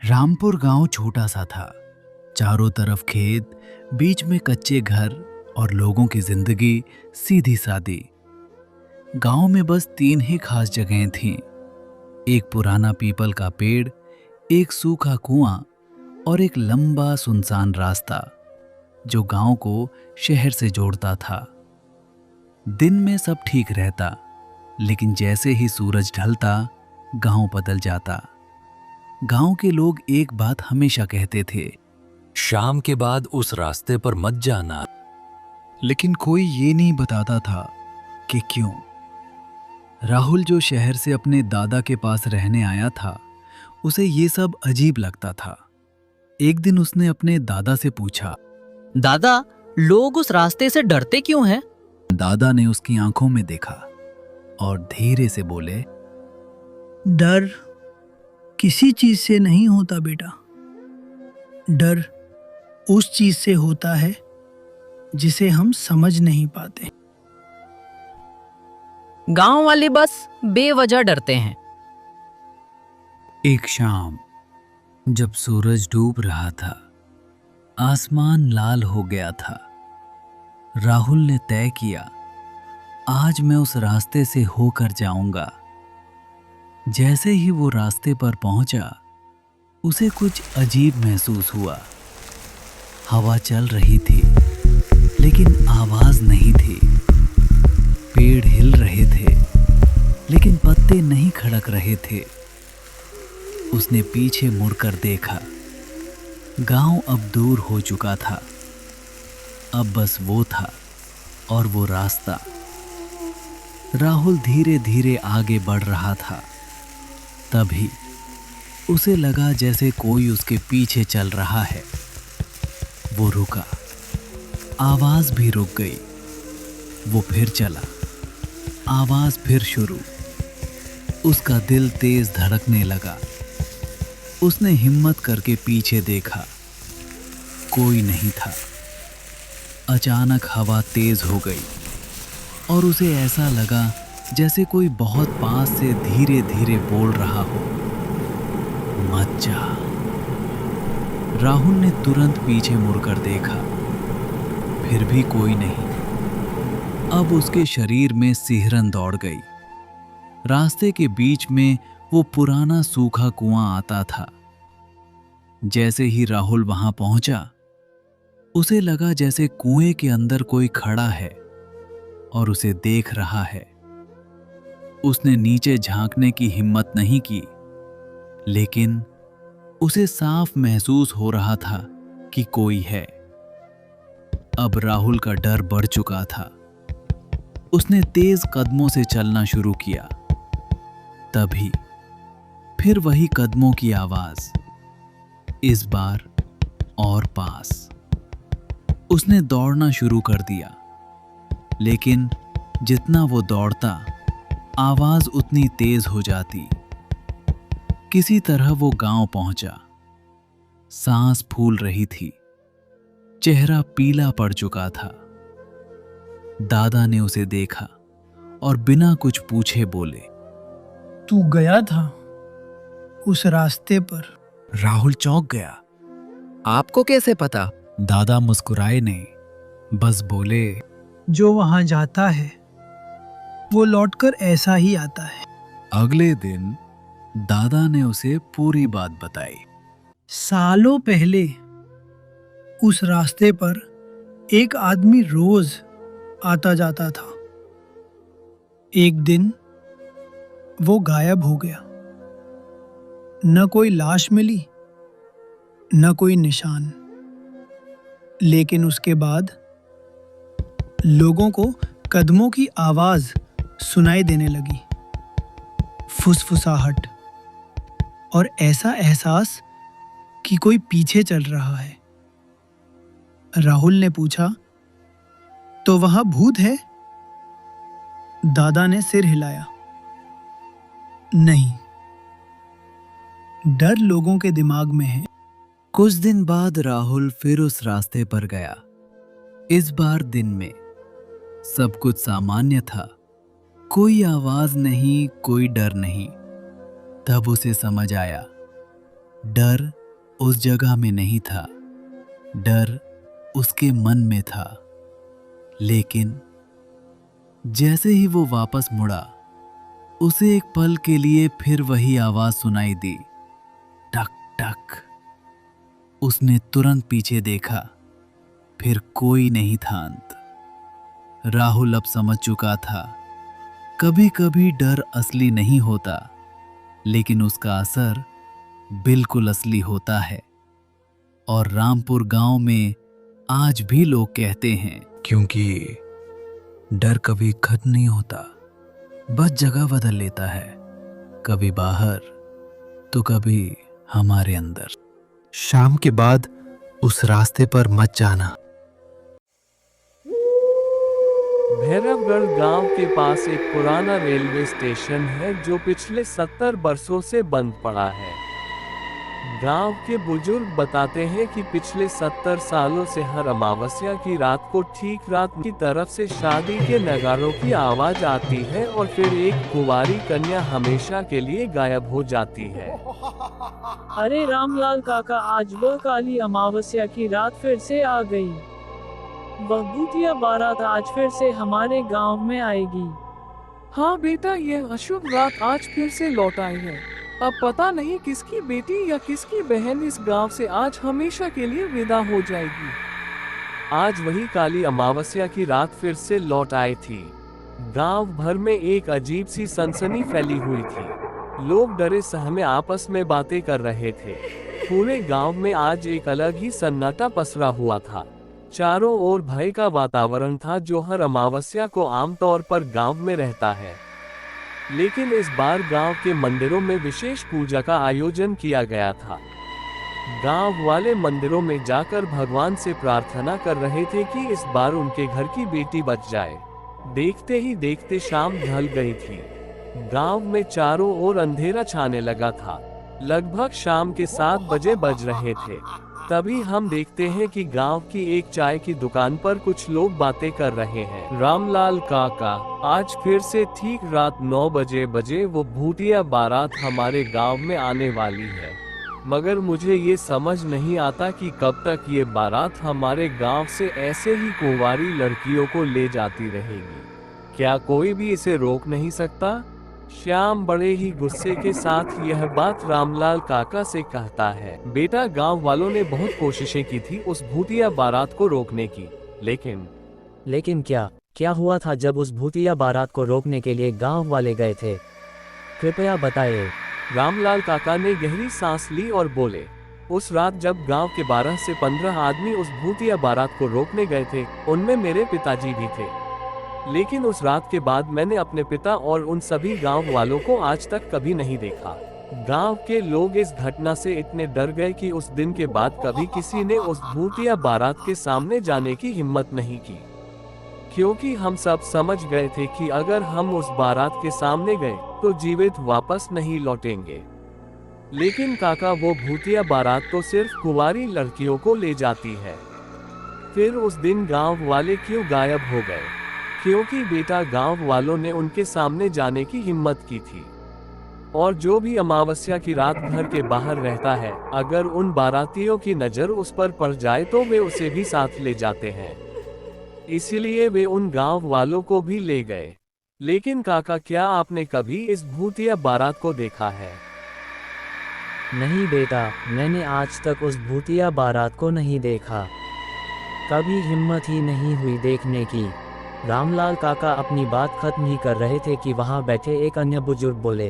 रामपुर गांव छोटा सा था। चारों तरफ खेत, बीच में कच्चे घर और लोगों की जिंदगी सीधी सादी। गांव में बस 3 ही खास जगहें थीं। एक पुराना पीपल का पेड़, एक सूखा कुआं और एक लंबा सुनसान रास्ता जो गांव को शहर से जोड़ता था। दिन में सब ठीक रहता, लेकिन जैसे ही सूरज ढलता, गांव बदल जाता। गांव के लोग एक बात हमेशा कहते थे, शाम के बाद उस रास्ते पर मत जाना। लेकिन कोई ये नहीं बताता था कि क्यों। राहुल, जो शहर से अपने दादा के पास रहने आया था, उसे ये सब अजीब लगता था। एक दिन उसने अपने दादा से पूछा। दादा, लोग उस रास्ते से डरते क्यों हैं? दादा ने उसकी आंखों में देखा और धीरे से बोले, डर किसी चीज से नहीं होता बेटा। डर उस चीज से होता है जिसे हम समझ नहीं पाते। गांव वाले बस बेवजह डरते हैं। एक शाम जब सूरज डूब रहा था, आसमान लाल हो गया था, राहुल ने तय किया, आज मैं उस रास्ते से होकर जाऊंगा। जैसे ही वो रास्ते पर पहुंचा, उसे कुछ अजीब महसूस हुआ। हवा चल रही थी, लेकिन आवाज नहीं थी। पेड़ हिल रहे थे, लेकिन पत्ते नहीं खड़क रहे थे। उसने पीछे मुड़कर देखा। गांव अब दूर हो चुका था। अब बस वो था और वो रास्ता। राहुल धीरे धीरे आगे बढ़ रहा था। तभी उसे लगा जैसे कोई उसके पीछे चल रहा है। वो रुका, आवाज भी रुक गई। वो फिर चला, आवाज फिर शुरू। उसका दिल तेज धड़कने लगा। उसने हिम्मत करके पीछे देखा, कोई नहीं था। अचानक हवा तेज हो गई और उसे ऐसा लगा जैसे कोई बहुत पास से धीरे धीरे बोल रहा हो, मत जा। राहुल ने तुरंत पीछे मुड़कर देखा, फिर भी कोई नहीं। अब उसके शरीर में सिहरन दौड़ गई। रास्ते के बीच में वो पुराना सूखा कुआं आता था। जैसे ही राहुल वहां पहुंचा, उसे लगा जैसे कुएं के अंदर कोई खड़ा है और उसे देख रहा है। उसने नीचे झांकने की हिम्मत नहीं की, लेकिन उसे साफ महसूस हो रहा था कि कोई है। अब राहुल का डर बढ़ चुका था। उसने तेज कदमों से चलना शुरू किया। तभी फिर वही कदमों की आवाज, इस बार और पास। उसने दौड़ना शुरू कर दिया, लेकिन जितना वो दौड़ता, आवाज उतनी तेज हो जाती। किसी तरह वो गांव पहुंचा। सांस फूल रही थी, चेहरा पीला पड़ चुका था। दादा ने उसे देखा और बिना कुछ पूछे बोले, तू गया था उस रास्ते पर? राहुल चौंक गया। आपको कैसे पता? दादा मुस्कुराए नहीं, बस बोले, जो वहां जाता है वो लौटकर ऐसा ही आता है। अगले दिन दादा ने उसे पूरी बात बताई। सालों पहले उस रास्ते पर एक आदमी रोज आता जाता था। एक दिन वो गायब हो गया। न कोई लाश मिली, न कोई निशान। लेकिन उसके बाद लोगों को कदमों की आवाज सुनाई देने लगी, फुसफुसाहट और ऐसा एहसास कि कोई पीछे चल रहा है। राहुल ने पूछा, तो वहां भूत है? दादा ने सिर हिलाया, नहीं, डर लोगों के दिमाग में है। कुछ दिन बाद राहुल फिर उस रास्ते पर गया। इस बार दिन में सब कुछ सामान्य था। कोई आवाज नहीं, कोई डर नहीं। तब उसे समझ आया, डर उस जगह में नहीं था, डर उसके मन में था। लेकिन जैसे ही वो वापस मुड़ा, उसे एक पल के लिए फिर वही आवाज सुनाई दी, टक टक। उसने तुरंत पीछे देखा, फिर कोई नहीं था अंत। राहुल अब समझ चुका था, कभी कभी डर असली नहीं होता, लेकिन उसका असर बिल्कुल असली होता है। और रामपुर गांव में आज भी लोग कहते हैं, क्योंकि डर कभी खत्म नहीं होता, बस जगह बदल लेता है, कभी बाहर तो कभी हमारे अंदर। शाम के बाद उस रास्ते पर मत जाना। भैरवगढ़ गांव के पास एक पुराना रेलवे स्टेशन है जो पिछले 70 वर्षों से बंद पड़ा है। गांव के बुजुर्ग बताते हैं कि पिछले 70 सालों से हर अमावस्या की रात को ठीक रात की तरफ से शादी के नगारों की आवाज आती है और फिर एक कुंवारी कन्या हमेशा के लिए गायब हो जाती है। अरे रामलाल काका, आज वह काली अमावस्या की रात फिर से आ गई। वह भूतिया बारात आज फिर से हमारे गांव में आएगी। हाँ बेटा, यह अशुभ रात आज फिर से लौट आई है। अब पता नहीं किसकी बेटी या किसकी बहन इस गांव से आज हमेशा के लिए विदा हो जाएगी। आज वही काली अमावस्या की रात फिर से लौट आई थी। गांव भर में एक अजीब सी सनसनी फैली हुई थी। लोग डरे सहमे आपस में बातें कर रहे थे। पूरे गांव में आज एक अलग ही सन्नाटा पसरा हुआ था। चारों ओर भय का वातावरण था जो हर अमावस्या को आमतौर पर गांव में रहता है। लेकिन इस बार गांव के मंदिरों में विशेष पूजा का आयोजन किया गया था। गांव वाले मंदिरों में जाकर भगवान से प्रार्थना कर रहे थे कि इस बार उनके घर की बेटी बच जाए। देखते ही देखते शाम ढल गई थी। गांव में चारों ओर अंधेरा छाने लगा था। लगभग शाम के 7 बजे बज रहे थे। तभी हम देखते हैं कि गांव की एक चाय की दुकान पर कुछ लोग बातें कर रहे हैं। रामलाल काका, आज फिर से ठीक रात 9 बजे वो भूतिया बारात हमारे गांव में आने वाली है। मगर मुझे ये समझ नहीं आता कि कब तक ये बारात हमारे गांव से ऐसे ही कुंवारी लड़कियों को ले जाती रहेगी। क्या कोई भी इसे रोक नहीं सकता? श्याम बड़े ही गुस्से के साथ यह बात रामलाल काका से कहता है। बेटा, गांव वालों ने बहुत कोशिशें की थी उस भूतिया बारात को रोकने की, लेकिन क्या हुआ था जब उस भूतिया बारात को रोकने के लिए गांव वाले गए थे? कृपया बताइए। रामलाल काका ने गहरी सांस ली और बोले, उस रात जब गांव के 12 से 15 आदमी उस भूतिया बारात को रोकने गए थे, उनमें मेरे पिताजी भी थे। लेकिन उस रात के बाद मैंने अपने पिता और उन सभी गांव वालों को आज तक कभी नहीं देखा। गांव के लोग इस घटना से इतने डर गए कि उस दिन के बाद कभी किसी ने उस भूतिया बारात के सामने जाने की हिम्मत नहीं की, क्योंकि हम सब समझ गए थे कि अगर हम उस बारात के सामने गए तो जीवित वापस नहीं लौटेंगे। लेकिन काका, वो भूतिया बारात तो सिर्फ कुंवारी लड़कियों को ले जाती है। फिर उस दिन गांव वाले क्यों गायब हो गए? क्योंकि बेटा, गांव वालों ने उनके सामने जाने की हिम्मत की थी। और जो भी अमावस्या की रात घर के बाहर रहता है, अगर उन बारातियों की नजर उस पर पड़ जाए तो वे उसे भी साथ ले जाते हैं। इसलिए वे उन गांव वालों को भी ले गए। लेकिन काका, क्या आपने कभी इस भूतिया बारात को देखा है? नहीं बेटा, मैंने आज तक उस भूतिया बारात को नहीं देखा। कभी हिम्मत ही नहीं हुई देखने की। रामलाल काका अपनी बात खत्म ही कर रहे थे कि वहां बैठे एक अन्य बुजुर्ग बोले,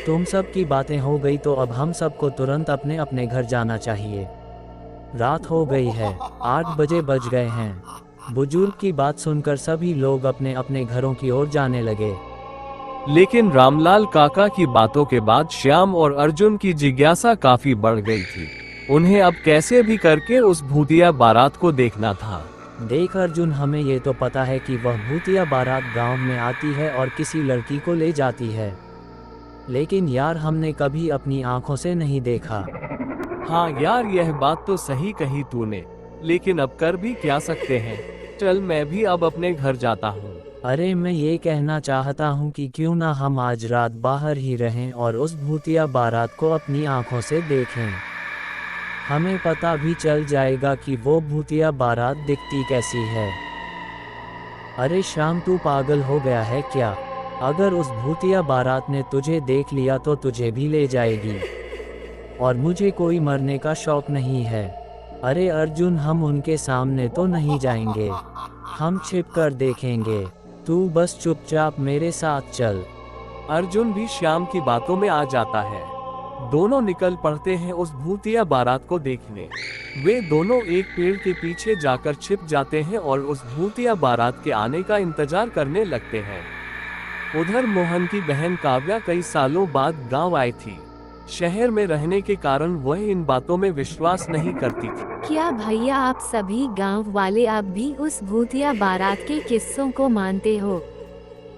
तुम सब की बातें हो गई तो अब हम सबको तुरंत अपने अपने घर जाना चाहिए। रात हो गई है, 8 बजे बज गए हैं। बुजुर्ग की बात सुनकर सभी लोग अपने अपने घरों की ओर जाने लगे। लेकिन रामलाल काका की बातों के बाद श्याम और अर्जुन की जिज्ञासा काफी बढ़ गई थी। उन्हें अब कैसे भी करके उस भूतिया बारात को देखना था। देख अर्जुन, हमें ये तो पता है कि वह भूतिया बारात गांव में आती है और किसी लड़की को ले जाती है, लेकिन यार हमने कभी अपनी आंखों से नहीं देखा। हाँ यार, यह बात तो सही कही तूने, लेकिन अब कर भी क्या सकते हैं। चल, मैं भी अब अपने घर जाता हूँ। अरे मैं ये कहना चाहता हूँ कि क्यों ना हम आज रात बाहर ही रहें और उस भूतिया बारात को अपनी आंखों से देखें। हमें पता भी चल जाएगा कि वो भूतिया बारात दिखती कैसी है। अरे श्याम, तू पागल हो गया है क्या? अगर उस भूतिया बारात ने तुझे देख लिया तो तुझे भी ले जाएगी। और मुझे कोई मरने का शौक नहीं है। अरे अर्जुन, हम उनके सामने तो नहीं जाएंगे, हम छिप कर देखेंगे। तू बस चुपचाप मेरे साथ चल। अर्जुन भी श्याम की बातों में आ जाता है। दोनों निकल पड़ते हैं उस भूतिया बारात को देखने। वे दोनों एक पेड़ के पीछे जाकर छिप जाते हैं और उस भूतिया बारात के आने का इंतजार करने लगते हैं। उधर मोहन की बहन काव्या कई सालों बाद गांव आई थी। शहर में रहने के कारण वह इन बातों में विश्वास नहीं करती थी। क्या भैया, आप सभी गांव वाले अब भी उस भूतिया बारात के किस्सों को मानते हो?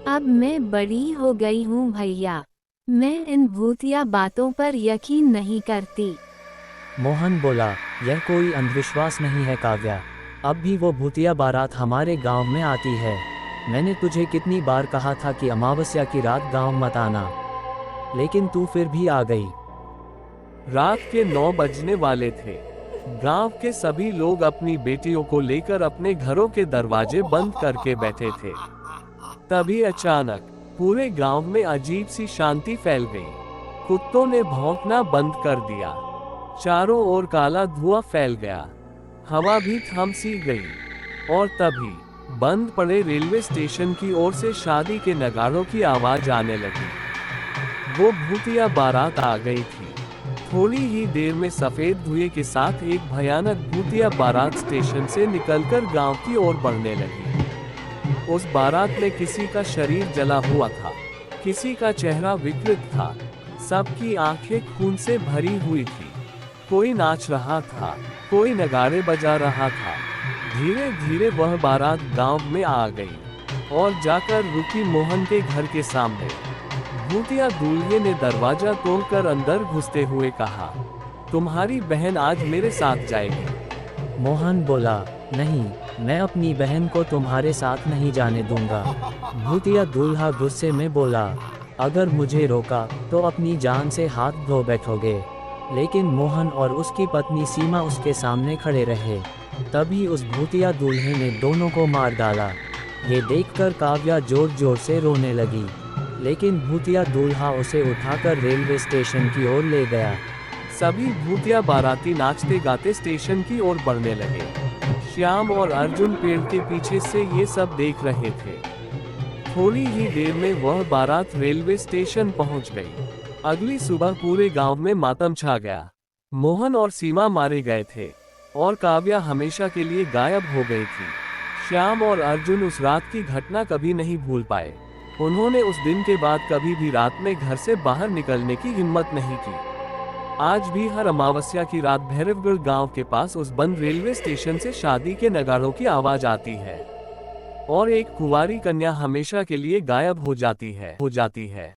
अब मैं बड़ी हो गई हूँ भैया, मैं इन भूतिया बातों पर यकीन नहीं करती। मोहन बोला, यह कोई अंधविश्वास नहीं है काव्या। अब भी वो भूतिया बारात हमारे गांव में आती है। मैंने तुझे कितनी बार कहा था कि अमावस्या की रात गांव मत आना, लेकिन तू फिर भी आ गई। रात के 9 बजने वाले थे। गांव के सभी लोग अपनी बेटियों को लेकर अपने घरों के दरवाजे बंद करके बैठे थे। तभी अचानक पूरे गांव में अजीब सी शांति फैल गई। कुत्तों ने भौंकना बंद कर दिया। चारों ओर काला धुआं फैल गया। हवा भी थम सी गई। और तभी बंद पड़े रेलवे स्टेशन की ओर से शादी के नगाड़ों की आवाज आने लगी। वो भूतिया बारात आ गई थी। थोड़ी ही देर में सफेद धुएं के साथ एक भयानक भूतिया बारात स्टेशन से निकलकर गांव की ओर बढ़ने लगी। उस बारात में किसी का शरीर जला हुआ था, किसी का चेहरा विकृत था, सबकी आंखें खून से भरी हुई थी। कोई नाच रहा था, कोई नगाड़े बजा रहा था। धीरे धीरे वह बारात गांव में आ गई और जाकर रुकी मोहन के घर के सामने। भूतिया दूल्हे ने दरवाजा तोड़कर अंदर घुसते हुए कहा, तुम्हारी बहन आज मेरे साथ जाएगी। मोहन बोला, नहीं, मैं अपनी बहन को तुम्हारे साथ नहीं जाने दूंगा। भूतिया दूल्हा गुस्से में बोला, अगर मुझे रोका तो अपनी जान से हाथ धो बैठोगे। लेकिन मोहन और उसकी पत्नी सीमा उसके सामने खड़े रहे। तभी उस भूतिया दूल्हे ने दोनों को मार डाला। ये देखकर काव्या जोर जोर से रोने लगी, लेकिन भूतिया दूल्हा उसे उठाकर रेलवे स्टेशन की ओर ले गया। सभी भूतिया बाराती नाचते गाते स्टेशन की ओर बढ़ने लगे। श्याम और अर्जुन पेड़ के पीछे से ये सब देख रहे थे। थोड़ी ही देर में वह बारात रेलवे स्टेशन पहुंच गई। अगली सुबह पूरे गांव में मातम छा गया। मोहन और सीमा मारे गए थे और काव्या हमेशा के लिए गायब हो गई थी। श्याम और अर्जुन उस रात की घटना कभी नहीं भूल पाए। उन्होंने उस दिन के बाद कभी भी रात में घर से बाहर निकलने की हिम्मत नहीं की। आज भी हर अमावस्या की रात भैरवगढ़ गांव के पास उस बंद रेलवे स्टेशन से शादी के नगाड़ों की आवाज आती है और एक कुंवारी कन्या हमेशा के लिए गायब हो जाती है।